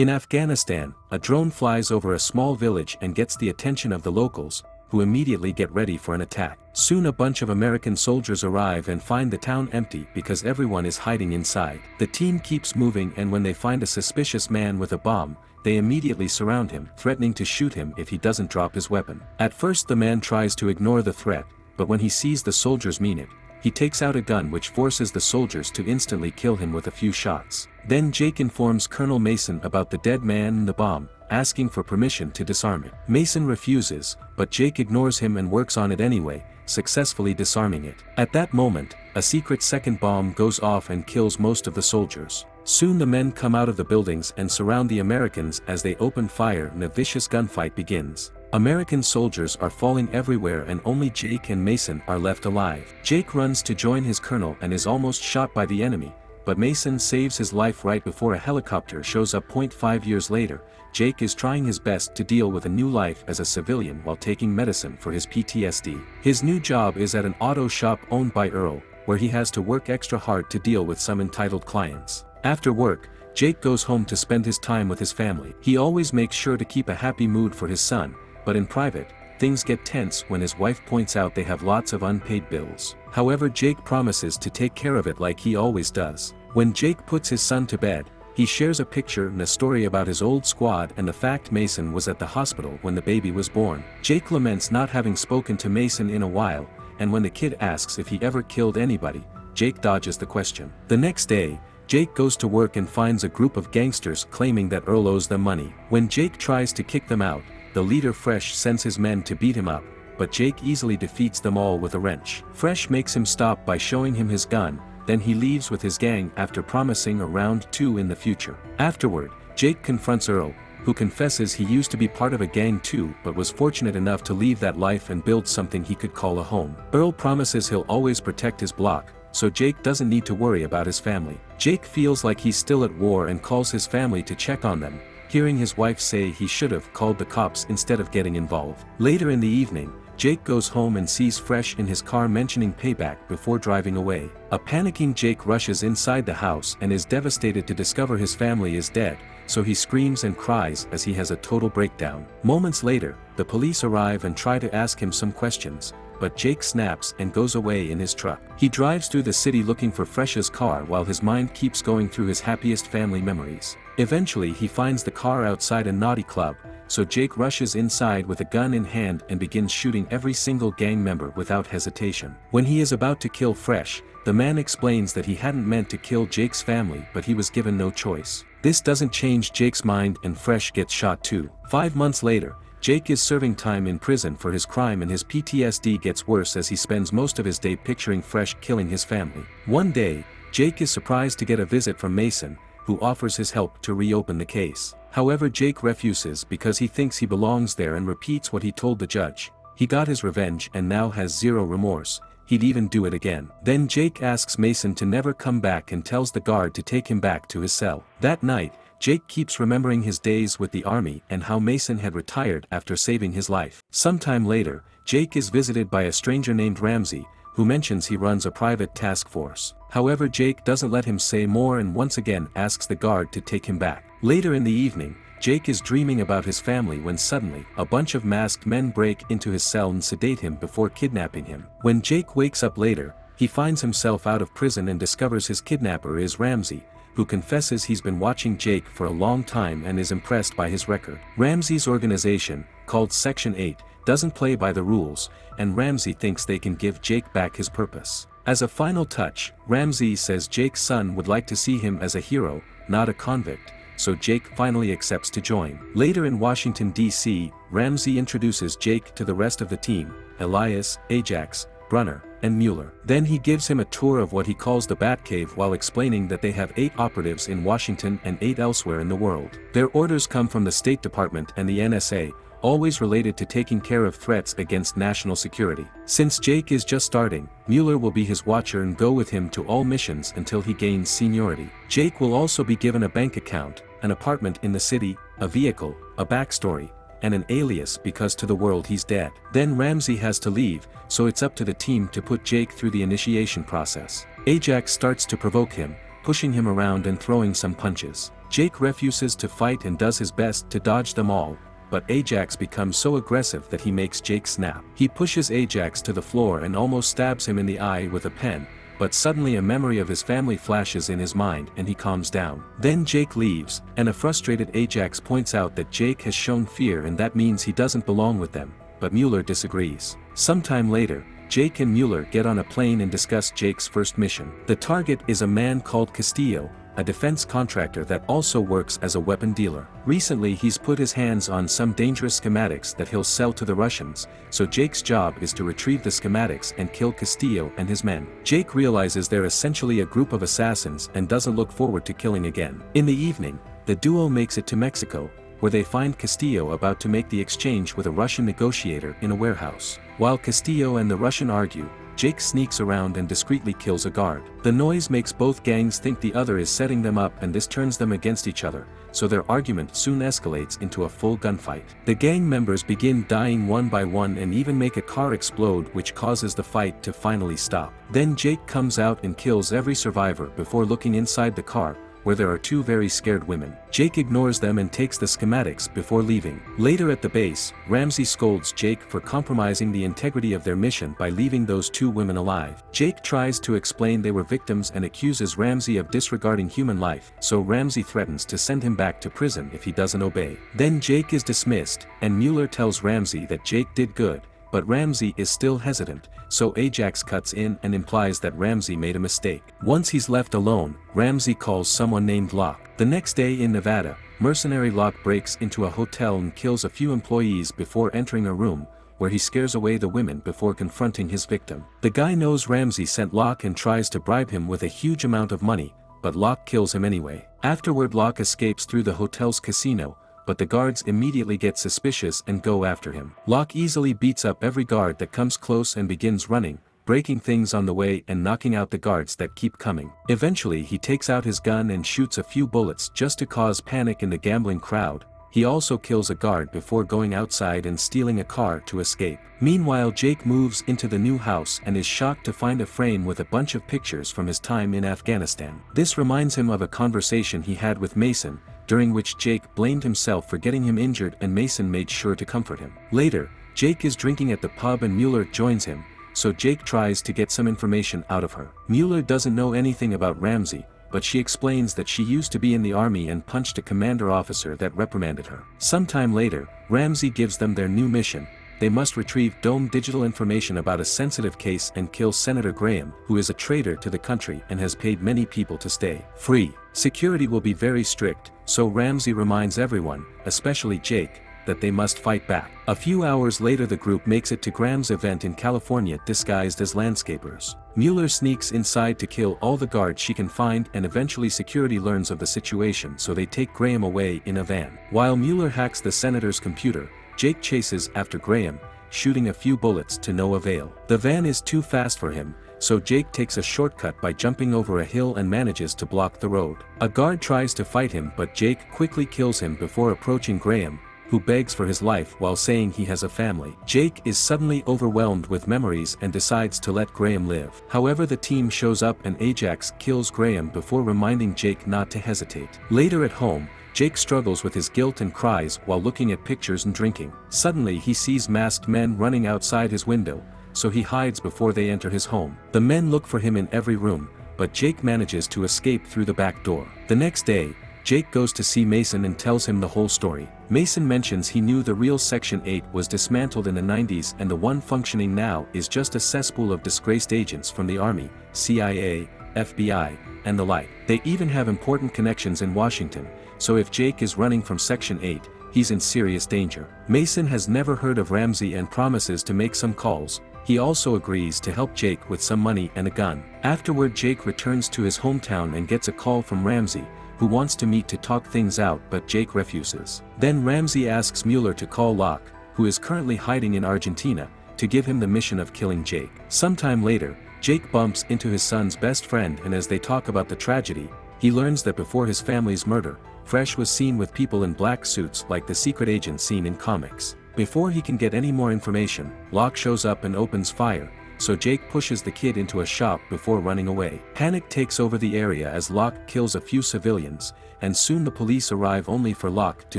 In Afghanistan, a drone flies over a small village and gets the attention of the locals, who immediately get ready for an attack. Soon a bunch of American soldiers arrive and find the town empty because everyone is hiding inside. The team keeps moving, and when they find a suspicious man with a bomb, they immediately surround him, threatening to shoot him if he doesn't drop his weapon. At first the man tries to ignore the threat, but when he sees the soldiers mean it, he takes out a gun which forces the soldiers to instantly kill him with a few shots. Then Jake informs Colonel Mason about the dead man and the bomb, asking for permission to disarm it. Mason refuses, but Jake ignores him and works on it anyway, successfully disarming it. At that moment, a secret second bomb goes off and kills most of the soldiers. Soon the men come out of the buildings and surround the Americans as they open fire and a vicious gunfight begins. American soldiers are falling everywhere and only Jake and Mason are left alive. Jake runs to join his colonel and is almost shot by the enemy, but Mason saves his life right before a helicopter shows up. 5 years later, Jake is trying his best to deal with a new life as a civilian while taking medicine for his PTSD. His new job is at an auto shop owned by Earl, where he has to work extra hard to deal with some entitled clients. After work, Jake goes home to spend his time with his family. He always makes sure to keep a happy mood for his son, but in private, things get tense when his wife points out they have lots of unpaid bills. However, Jake promises to take care of it like he always does. When Jake puts his son to bed, he shares a picture and a story about his old squad and the fact Mason was at the hospital when the baby was born. Jake laments not having spoken to Mason in a while, and when the kid asks if he ever killed anybody, Jake dodges the question. The next day, Jake goes to work and finds a group of gangsters claiming that Earl owes them money. When Jake tries to kick them out, the leader Fresh sends his men to beat him up, but Jake easily defeats them all with a wrench. Fresh makes him stop by showing him his gun, then he leaves with his gang after promising a round 2 in the future. Afterward, Jake confronts Earl, who confesses he used to be part of a gang too but was fortunate enough to leave that life and build something he could call a home. Earl promises he'll always protect his block, so Jake doesn't need to worry about his family. Jake feels like he's still at war and calls his family to check on them, hearing his wife say he should have called the cops instead of getting involved. Later in the evening, Jake goes home and sees Fresh in his car mentioning payback before driving away. A panicking Jake rushes inside the house and is devastated to discover his family is dead, so he screams and cries as he has a total breakdown. Moments later, the police arrive and try to ask him some questions, but Jake snaps and goes away in his truck. He drives through the city looking for Fresh's car while his mind keeps going through his happiest family memories. Eventually he finds the car outside a naughty club, so Jake rushes inside with a gun in hand and begins shooting every single gang member without hesitation. When he is about to kill Fresh, the man explains that he hadn't meant to kill Jake's family but he was given no choice. This doesn't change Jake's mind and Fresh gets shot too. 5 months later, Jake is serving time in prison for his crime and his PTSD gets worse as he spends most of his day picturing Fresh killing his family. One day, Jake is surprised to get a visit from Mason, who offers his help to reopen the case. However, Jake refuses because he thinks he belongs there and repeats what he told the judge. He got his revenge and now has zero remorse, he'd even do it again. Then Jake asks Mason to never come back and tells the guard to take him back to his cell. That night, Jake keeps remembering his days with the army and how Mason had retired after saving his life. Sometime later, Jake is visited by a stranger named Ramsey, who mentions he runs a private task force. However, Jake doesn't let him say more and once again asks the guard to take him back. Later in the evening, Jake is dreaming about his family when suddenly a bunch of masked men break into his cell and sedate him before kidnapping him. When Jake wakes up later, he finds himself out of prison and discovers his kidnapper is Ramsey, who confesses he's been watching Jake for a long time and is impressed by his record. Ramsey's organization, called Section 8, doesn't play by the rules, and Ramsey thinks they can give Jake back his purpose. As a final touch, Ramsey says Jake's son would like to see him as a hero, not a convict, so Jake finally accepts to join. Later in Washington, D.C., Ramsey introduces Jake to the rest of the team, Elias, Ajax, Brunner, and Mueller. Then he gives him a tour of what he calls the Batcave while explaining that they have 8 operatives in Washington and 8 elsewhere in the world. Their orders come from the State Department and the NSA, always related to taking care of threats against national security. Since Jake is just starting, Mueller will be his watcher and go with him to all missions until he gains seniority. Jake will also be given a bank account, an apartment in the city, a vehicle, a backstory, and an alias because to the world he's dead. Then Ramsey has to leave, so it's up to the team to put Jake through the initiation process. Ajax starts to provoke him, pushing him around and throwing some punches. Jake refuses to fight and does his best to dodge them all, but Ajax becomes so aggressive that he makes Jake snap. He pushes Ajax to the floor and almost stabs him in the eye with a pen, but suddenly a memory of his family flashes in his mind and he calms down. Then Jake leaves, and a frustrated Ajax points out that Jake has shown fear and that means he doesn't belong with them, but Mueller disagrees. Sometime later, Jake and Mueller get on a plane and discuss Jake's first mission. The target is a man called Castillo, a defense contractor that also works as a weapon dealer. Recently he's put his hands on some dangerous schematics that he'll sell to the Russians, so Jake's job is to retrieve the schematics and kill Castillo and his men. Jake realizes they're essentially a group of assassins and doesn't look forward to killing again. In the evening, the duo makes it to Mexico, where they find Castillo about to make the exchange with a Russian negotiator in a warehouse. While Castillo and the Russian argue, Jake sneaks around and discreetly kills a guard. The noise makes both gangs think the other is setting them up and this turns them against each other, so their argument soon escalates into a full gunfight. The gang members begin dying one by one and even make a car explode, which causes the fight to finally stop. Then Jake comes out and kills every survivor before looking inside the car, where there are two very scared women. Jake ignores them and takes the schematics before leaving. Later at the base, Ramsey scolds Jake for compromising the integrity of their mission by leaving those two women alive. Jake tries to explain they were victims and accuses Ramsey of disregarding human life, so Ramsey threatens to send him back to prison if he doesn't obey. Then Jake is dismissed, and Mueller tells Ramsey that Jake did good, but Ramsey is still hesitant, so Ajax cuts in and implies that Ramsey made a mistake. Once he's left alone, Ramsey calls someone named Locke. The next day in Nevada, mercenary Locke breaks into a hotel and kills a few employees before entering a room, where he scares away the women before confronting his victim. The guy knows Ramsey sent Locke and tries to bribe him with a huge amount of money, but Locke kills him anyway. Afterward, Locke escapes through the hotel's casino, but the guards immediately get suspicious and go after him. Locke easily beats up every guard that comes close and begins running, breaking things on the way and knocking out the guards that keep coming. Eventually he takes out his gun and shoots a few bullets just to cause panic in the gambling crowd. He also kills a guard before going outside and stealing a car to escape. Meanwhile, Jake moves into the new house and is shocked to find a frame with a bunch of pictures from his time in Afghanistan. This reminds him of a conversation he had with Mason, during which Jake blamed himself for getting him injured and Mason made sure to comfort him. Later, Jake is drinking at the pub and Mueller joins him, so Jake tries to get some information out of her. Mueller doesn't know anything about Ramsey, but she explains that she used to be in the army and punched a commander officer that reprimanded her. Sometime later, Ramsey gives them their new mission. They must retrieve dome digital information about a sensitive case and kill Senator Graham, who is a traitor to the country and has paid many people to stay free. Security will be very strict, so Ramsey reminds everyone, especially Jake, that they must fight back. A few hours later, the group makes it to Graham's event in California disguised as landscapers. Mueller sneaks inside to kill all the guards she can find, and eventually security learns of the situation, so they take Graham away in a van. While Mueller hacks the senator's computer, Jake chases after Graham, shooting a few bullets to no avail. The van is too fast for him, so Jake takes a shortcut by jumping over a hill and manages to block the road. A guard tries to fight him, but Jake quickly kills him before approaching Graham, who begs for his life while saying he has a family. Jake is suddenly overwhelmed with memories and decides to let Graham live. However, the team shows up and Ajax kills Graham before reminding Jake not to hesitate. Later at home, Jake struggles with his guilt and cries while looking at pictures and drinking. Suddenly he sees masked men running outside his window, so he hides before they enter his home. The men look for him in every room, but Jake manages to escape through the back door. The next day, Jake goes to see Mason and tells him the whole story. Mason mentions he knew the real Section 8 was dismantled in the 90s and the one functioning now is just a cesspool of disgraced agents from the Army, CIA, FBI, and the like. They even have important connections in Washington, so if Jake is running from Section 8, he's in serious danger. Mason has never heard of Ramsey and promises to make some calls. He also agrees to help Jake with some money and a gun. Afterward, Jake returns to his hometown and gets a call from Ramsey, who wants to meet to talk things out, but Jake refuses. Then Ramsey asks Mueller to call Locke, who is currently hiding in Argentina, to give him the mission of killing Jake. Sometime later, Jake bumps into his son's best friend, and as they talk about the tragedy, he learns that before his family's murder, Fresh was seen with people in black suits like the secret agent seen in comics. Before he can get any more information, Locke shows up and opens fire, so Jake pushes the kid into a shop before running away. Panic takes over the area as Locke kills a few civilians, and soon the police arrive only for Locke to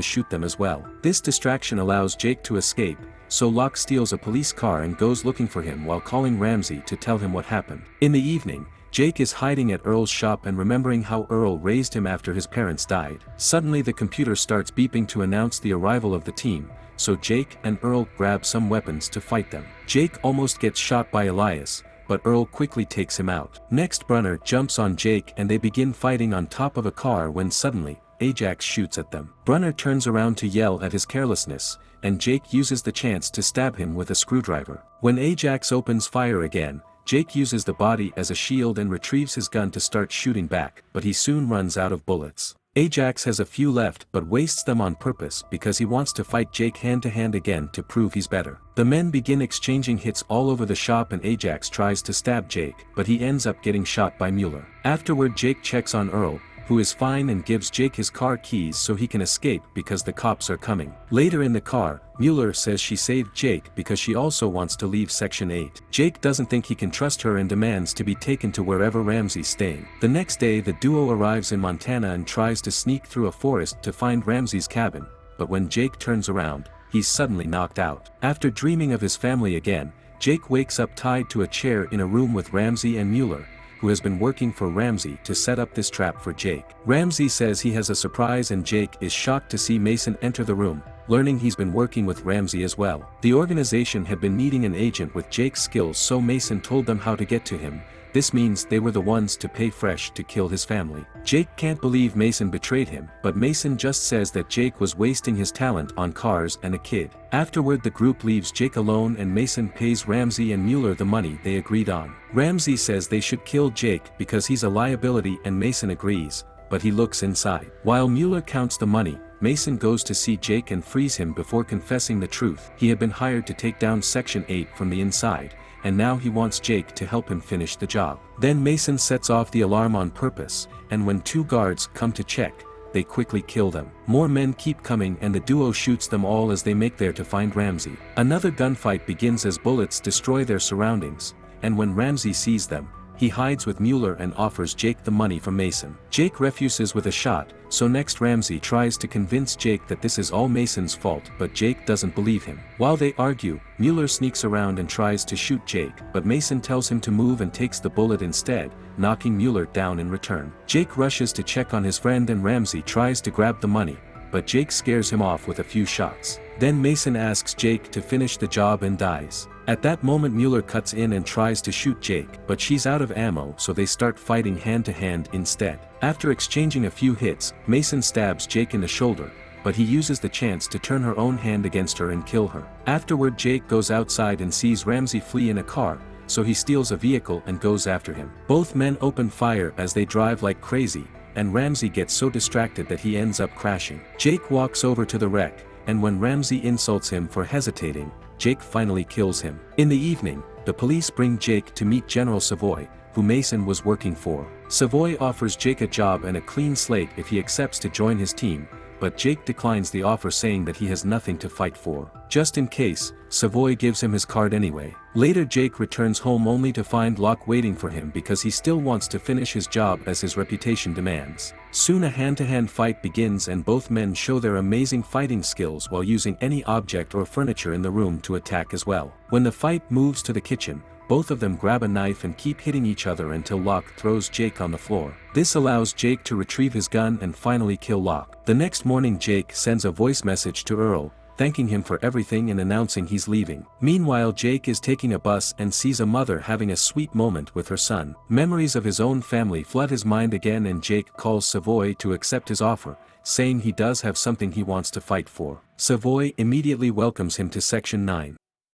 shoot them as well. This distraction allows Jake to escape, so Locke steals a police car and goes looking for him while calling Ramsey to tell him what happened. In the evening, Jake is hiding at Earl's shop and remembering how Earl raised him after his parents died. Suddenly the computer starts beeping to announce the arrival of the team, so Jake and Earl grab some weapons to fight them. Jake almost gets shot by Elias, but Earl quickly takes him out. Next Brunner jumps on Jake and they begin fighting on top of a car when suddenly, Ajax shoots at them. Brunner turns around to yell at his carelessness, and Jake uses the chance to stab him with a screwdriver. When Ajax opens fire again, Jake uses the body as a shield and retrieves his gun to start shooting back, but he soon runs out of bullets. Ajax has a few left but wastes them on purpose because he wants to fight Jake hand-to-hand again to prove he's better. The men begin exchanging hits all over the shop and Ajax tries to stab Jake, but he ends up getting shot by Mueller. Afterward Jake checks on Earl, who is fine and gives Jake his car keys so he can escape because the cops are coming. Later in the car, Mueller says she saved Jake because she also wants to leave Section 8. Jake doesn't think he can trust her and demands to be taken to wherever Ramsey's staying. The next day the duo arrives in Montana and tries to sneak through a forest to find Ramsey's cabin, but when Jake turns around, he's suddenly knocked out. After dreaming of his family again, Jake wakes up tied to a chair in a room with Ramsey and Mueller, who has been working for Ramsey to set up this trap for Jake. Ramsey says he has a surprise and Jake is shocked to see Mason enter the room, learning he's been working with Ramsey as well. The organization had been needing an agent with Jake's skills, so Mason told them how to get to him. This means they were the ones to pay Fresh to kill his family. Jake can't believe Mason betrayed him, but Mason just says that Jake was wasting his talent on cars and a kid. Afterward the group leaves Jake alone and Mason pays Ramsey and Mueller the money they agreed on. Ramsey says they should kill Jake because he's a liability and Mason agrees, but he looks inside. While Mueller counts the money, Mason goes to see Jake and frees him before confessing the truth. He had been hired to take down Section 8 from the inside, and now he wants Jake to help him finish the job. Then Mason sets off the alarm on purpose, and when two guards come to check, they quickly kill them. More men keep coming and the duo shoots them all as they make there to find Ramsey. Another gunfight begins as bullets destroy their surroundings, and when Ramsey sees them, he hides with Mueller and offers Jake the money from Mason. Jake refuses with a shot, so next Ramsey tries to convince Jake that this is all Mason's fault, but Jake doesn't believe him. While they argue, Mueller sneaks around and tries to shoot Jake, but Mason tells him to move and takes the bullet instead, knocking Mueller down in return. Jake rushes to check on his friend and Ramsey tries to grab the money, but Jake scares him off with a few shots. Then Mason asks Jake to finish the job and dies. At that moment Mueller cuts in and tries to shoot Jake, but she's out of ammo, so they start fighting hand-to-hand instead. After exchanging a few hits, Mason stabs Jake in the shoulder, but he uses the chance to turn her own hand against her and kill her. Afterward Jake goes outside and sees Ramsey flee in a car, so he steals a vehicle and goes after him. Both men open fire as they drive like crazy, and Ramsey gets so distracted that he ends up crashing. Jake walks over to the wreck, and when Ramsey insults him for hesitating, Jake finally kills him. In the evening, the police bring Jake to meet General Savoy, who Mason was working for. Savoy offers Jake a job and a clean slate if he accepts to join his team, but Jake declines the offer saying that he has nothing to fight for. Just in case, Savoy gives him his card anyway. Later Jake returns home only to find Locke waiting for him because he still wants to finish his job as his reputation demands. Soon a hand-to-hand fight begins and both men show their amazing fighting skills while using any object or furniture in the room to attack as well. When the fight moves to the kitchen, both of them grab a knife and keep hitting each other until Locke throws Jake on the floor. This allows Jake to retrieve his gun and finally kill Locke. The next morning Jake sends a voice message to Earl, thanking him for everything and announcing he's leaving. Meanwhile Jake is taking a bus and sees a mother having a sweet moment with her son. Memories of his own family flood his mind again and Jake calls Savoy to accept his offer, saying he does have something he wants to fight for. Savoy immediately welcomes him to Section 9.